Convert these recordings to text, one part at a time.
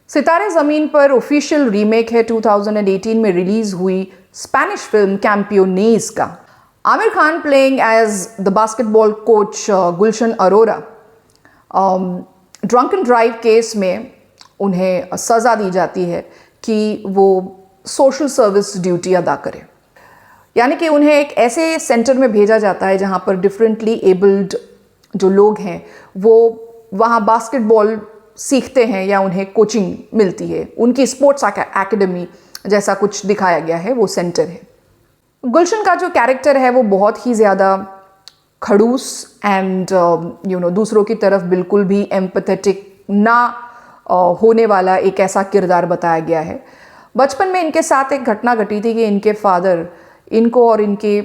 सितारे ज़मीन पर official remake है 2018 में रिलीज हुई स्पेनिश फिल्म कैंपियोनेज का। Aamir Khan playing as the basketball coach Gulshan Arora. Drunken drive case में उन्हें सज़ा दी जाती है कि वो सोशल सर्विस ड्यूटी अदा करें, यानी कि उन्हें एक ऐसे सेंटर में भेजा जाता है जहाँ पर डिफरेंटली एबल्ड जो लोग हैं वो वहाँ बास्केटबॉल सीखते हैं या उन्हें कोचिंग मिलती है। उनकी स्पोर्ट्स एकेडमी जैसा कुछ दिखाया गया है, वो सेंटर है। गुलशन का जो कैरेक्टर है वो बहुत ही ज़्यादा खड़ूस एंड दूसरों की तरफ बिल्कुल भी एम्पैथेटिक ना होने वाला एक ऐसा किरदार बताया गया है। बचपन में इनके साथ एक घटना घटी थी कि इनके फादर इनको और इनकी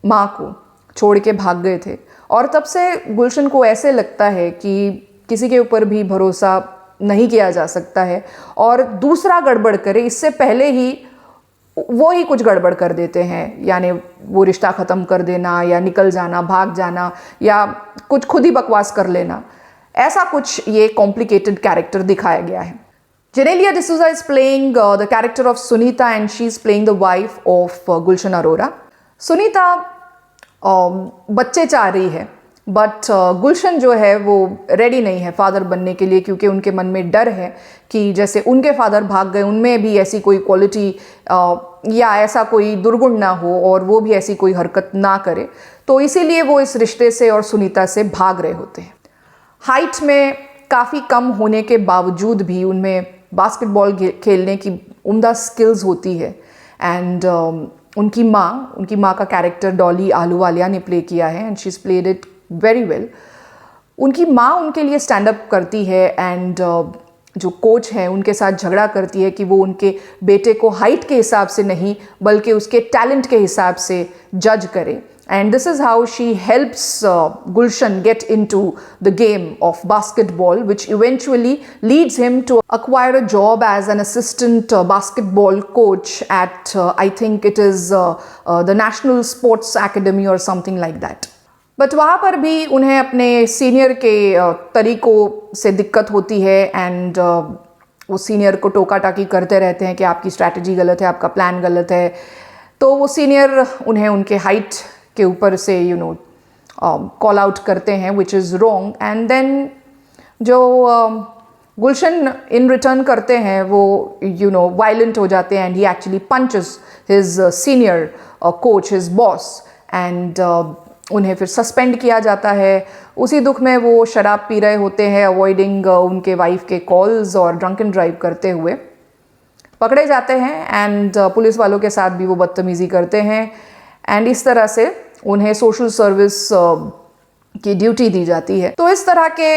माँ को छोड़ के भाग गए थे, और तब से गुलशन को ऐसे लगता है कि किसी के ऊपर भी भरोसा नहीं किया जा सकता है, और दूसरा गड़बड़ करे इससे पहले ही वो ही कुछ गड़बड़ कर देते हैं, यानी वो रिश्ता ख़त्म कर देना या निकल जाना, भाग जाना या कुछ खुद ही बकवास कर लेना, ऐसा कुछ ये कॉम्प्लिकेटेड कैरेक्टर दिखाया गया है। Genelia D'Souza is playing the character of Sunita and she's playing the wife of Gulshan Arora. Sunita बच्चे चाह रही है, बट गुलशन जो है वो रेडी नहीं है फादर बनने के लिए, क्योंकि उनके मन में डर है कि जैसे उनके फादर भाग गए उनमें भी ऐसी कोई क्वालिटी या ऐसा कोई दुर्गुण ना हो और वो भी ऐसी कोई हरकत ना करे, तो इसीलिए वो इस रिश्ते से और सुनीता से भाग रहे होते हैं। हाइट में काफ़ी कम होने के बावजूद भी उनमें बास्केटबॉल खेलने की उम्दा स्किल्स होती है। एंड उनकी माँ का कैरेक्टर डॉली आहलूवालिया ने प्ले किया है and she is played it very well. उनकी माँ उनके लिए स्टैंड अप करती है एंड जो कोच है उनके साथ झगड़ा करती है कि वो उनके बेटे को हाइट के हिसाब से नहीं बल्कि उसके टैलेंट के हिसाब से जज करे। And this is how she helps Gulshan get into the game of basketball, which eventually leads him to acquire a job as an assistant basketball coach at I think it is the National Sports Academy or something like that. But वहाँ पर भी उन्हें अपने senior के तरीक़ों से दिक्कत होती है एंड वो सीनियर को टोका टाकी करते रहते हैं कि आपकी स्ट्रैटेजी गलत है, आपका प्लान गलत है। तो वो सीनियर उन्हें उनके हाइट के ऊपर से कॉल आउट करते हैं which is wrong, and then जो गुलशन इन रिटर्न करते हैं वो वायलेंट हो जाते हैं and he actually punches his senior coach, his boss, and उन्हें फिर सस्पेंड किया जाता है। उसी दुख में वो शराब पी रहे होते हैं, अवॉइडिंग उनके वाइफ के कॉल्स और ड्रंकन ड्राइव करते हुए पकड़े जाते हैं एंड पुलिस वालों के साथ भी वो बदतमीज़ी करते हैं एंड इस तरह से उन्हें सोशल सर्विस की ड्यूटी दी जाती है। तो इस तरह के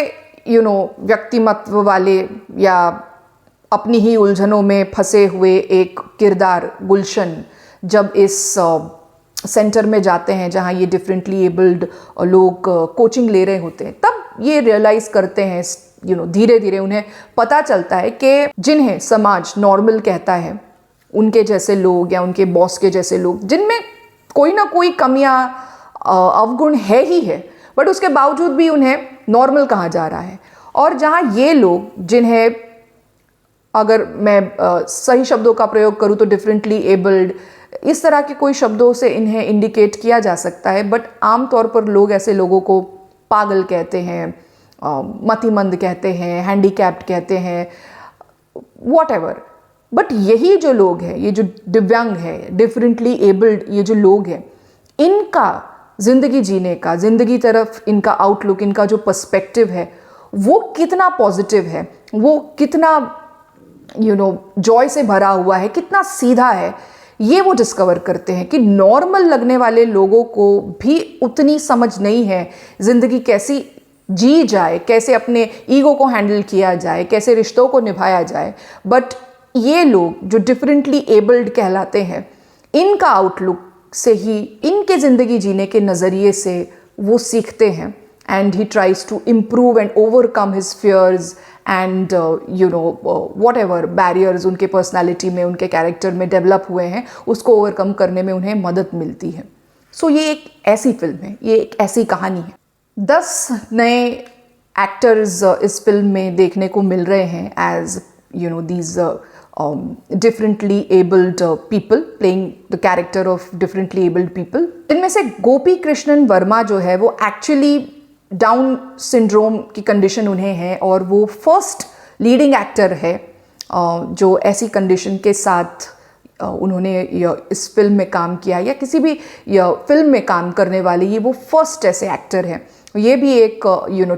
व्यक्तिमत्व वाले या अपनी ही उलझनों में फंसे हुए एक किरदार गुलशन जब इस सेंटर में जाते हैं जहां ये डिफरेंटली एबल्ड लोग कोचिंग ले रहे होते हैं, तब ये रियलाइज़ करते हैं, धीरे धीरे उन्हें पता चलता है कि जिन्हें समाज नॉर्मल कहता है, उनके जैसे लोग या उनके बॉस के जैसे लोग जिनमें कोई ना कोई कमियां अवगुण है ही है, बट उसके बावजूद भी उन्हें नॉर्मल कहा जा रहा है। और जहां ये लोग जिन्हें, अगर मैं सही शब्दों का प्रयोग करूं तो डिफरेंटली एबल्ड, इस तरह के कोई शब्दों से इन्हें इंडिकेट किया जा सकता है, बट आमतौर पर लोग ऐसे लोगों को पागल कहते हैं, मतिमंद कहते हैं, हैंडीकैप्ड कहते हैं, व्हाटएवर। बट यही जो लोग हैं, ये जो दिव्यांग है, डिफरेंटली एबल्ड ये जो लोग हैं, इनका ज़िंदगी जीने का, ज़िंदगी तरफ इनका आउटलुक, इनका जो पर्सपेक्टिव है वो कितना पॉजिटिव है, वो कितना जॉय से भरा हुआ है, कितना सीधा है, ये वो डिस्कवर करते हैं कि नॉर्मल लगने वाले लोगों को भी उतनी समझ नहीं है ज़िंदगी कैसी जी जाए, कैसे अपने ईगो को हैंडल किया जाए, कैसे रिश्तों को निभाया जाए। बट ये लोग जो डिफरेंटली एबल्ड कहलाते हैं, इनका आउटलुक से ही, इनके ज़िंदगी जीने के नज़रिए से वो सीखते हैं and he tries to improve and overcome his fears and whatever barriers उनके पर्सनैलिटी में, उनके कैरेक्टर में डेवलप हुए हैं, उसको ओवरकम करने में उन्हें मदद मिलती है। सो ये एक ऐसी फिल्म है, ये एक ऐसी कहानी है। 10 नए एक्टर्स इस फिल्म में देखने को मिल रहे हैं as these differently abled people, playing the character of differently abled people. इनमें से गोपी कृष्णन वर्मा जो है वो एक्चुअली डाउन सिंड्रोम की कंडीशन उन्हें है, और वो फर्स्ट लीडिंग एक्टर है जो ऐसी कंडीशन के साथ उन्होंने इस फिल्म में काम किया, या किसी भी फिल्म में काम करने वाले ये वो फर्स्ट ऐसे एक्टर हैं। ये भी एक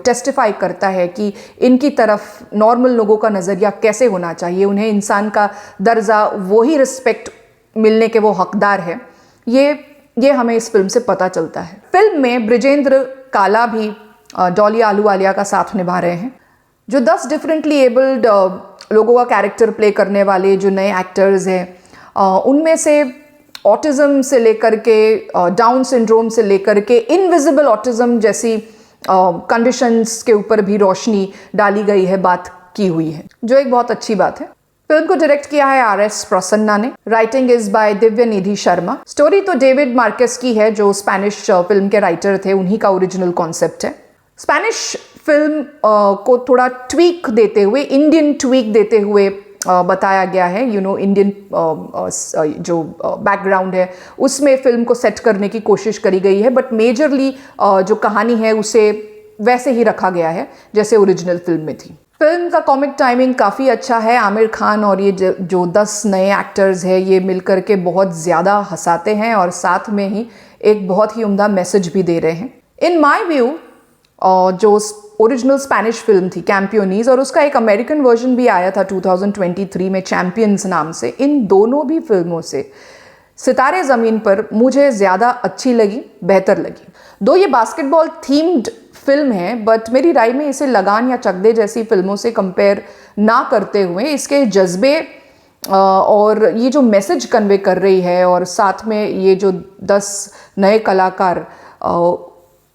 टेस्टिफाई करता है कि इनकी तरफ नॉर्मल लोगों का नज़रिया कैसे होना चाहिए, उन्हें इंसान का दर्जा वही रिस्पेक्ट मिलने के वो हकदार है। ये हमें इस फिल्म से पता चलता है। फिल्म में ब्रिजेंद्र काला भी डॉली आलूवालिया का साथ निभा रहे हैं। जो 10 डिफरेंटली एबल्ड लोगों का कैरेक्टर प्ले करने वाले जो नए एक्टर्स हैं, उनमें से ऑटिज़म से लेकर के डाउन सिंड्रोम से लेकर के इनविजिबल ऑटिज़म जैसी कंडीशंस के ऊपर भी रोशनी डाली गई है, बात की हुई है, जो एक बहुत अच्छी बात है। फिल्म को डायरेक्ट किया है RS प्रसन्ना ने। Writing is by Divya Nidhi Sharma. Story तो डेविड मार्केस की है, जो स्पेनिश फिल्म के राइटर थे, उन्हीं का ओरिजिनल कॉन्सेप्ट है। स्पेनिश फिल्म को थोड़ा ट्वीक देते हुए, इंडियन ट्वीक देते हुए बताया गया है। इंडियन जो बैकग्राउंड है उसमें फिल्म को सेट करने की कोशिश करी गई है, बट मेजरली जो कहानी है उसे वैसे ही रखा गया है जैसे ओरिजिनल फिल्म में थी। फिल्म का कॉमिक टाइमिंग काफ़ी अच्छा है। आमिर खान और ये जो 10 नए एक्टर्स हैं ये मिलकर के बहुत ज़्यादा हंसाते हैं और साथ में ही एक बहुत ही उम्दा मैसेज भी दे रहे हैं। इन माई व्यू जो ओरिजिनल स्पेनिश फिल्म थी कैंपियोनीज, और उसका एक अमेरिकन वर्जन भी आया था 2023 में चैंपियंस नाम से, इन दोनों भी फिल्मों से सितारे ज़मीन पर मुझे ज़्यादा अच्छी लगी, बेहतर लगी। दो ये बास्केटबॉल थीम्ड फिल्म है, बट मेरी राय में इसे लगान या चक दे जैसी फिल्मों से कंपेयर ना करते हुए इसके जज्बे और ये जो मैसेज कन्वे कर रही है, और साथ में ये जो 10 नए कलाकार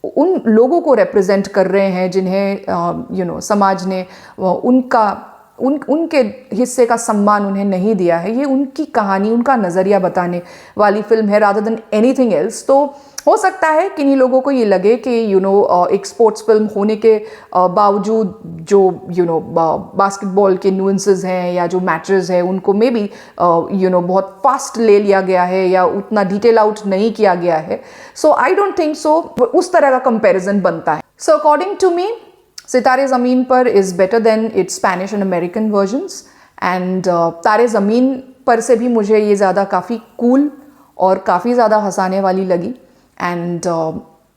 उन लोगों को रिप्रेजेंट कर रहे हैं जिन्हें समाज ने उनके हिस्से का सम्मान उन्हें नहीं दिया है। ये उनकी कहानी, उनका नज़रिया बताने वाली फिल्म है रादर देन एनीथिंग एल्स। तो हो सकता है कि इन्हीं लोगों को ये लगे कि एक स्पोर्ट्स फिल्म होने के बावजूद जो बास्केटबॉल के न्यूएंसेस हैं या जो मैचेस हैं उनको मे बी बहुत फास्ट ले लिया गया है या उतना डिटेल आउट नहीं किया गया है। सो आई डोंट थिंक सो उस तरह का कंपैरिजन बनता है। सो अकॉर्डिंग टू मी सितारे ज़मीन पर is better than it's Spanish and American versions, and तारे ज़मीन पर से भी मुझे ये ज़्यादा काफ़ी कूल और काफ़ी ज़्यादा हंसाने वाली लगी। एंड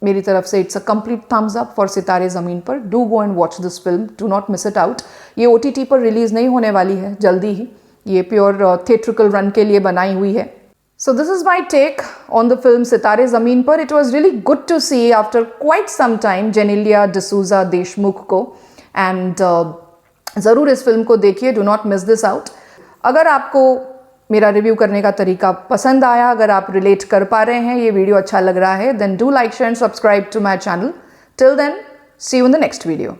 मेरी तरफ से it's a complete thumbs up for Sitaare Zameen Par. Do go and watch this film, do not miss it out. ये OTT पर रिलीज़ नहीं होने वाली है जल्दी ही, ये प्योर थिएट्रिकल रन के लिए बनाई हुई है। So this is my take on the film सितारे ज़मीन पर. It was really good to see after quite some time Genelia D'Souza Deshmukh को, and ज़रूर इस फिल्म को देखिए, do not miss this out. अगर आपको मेरा रिव्यू करने का तरीका पसंद आया, अगर आप रिलेट कर पा रहे हैं, ये वीडियो अच्छा लग रहा है, then do like, share and subscribe to my channel. Till then, see you in the next video.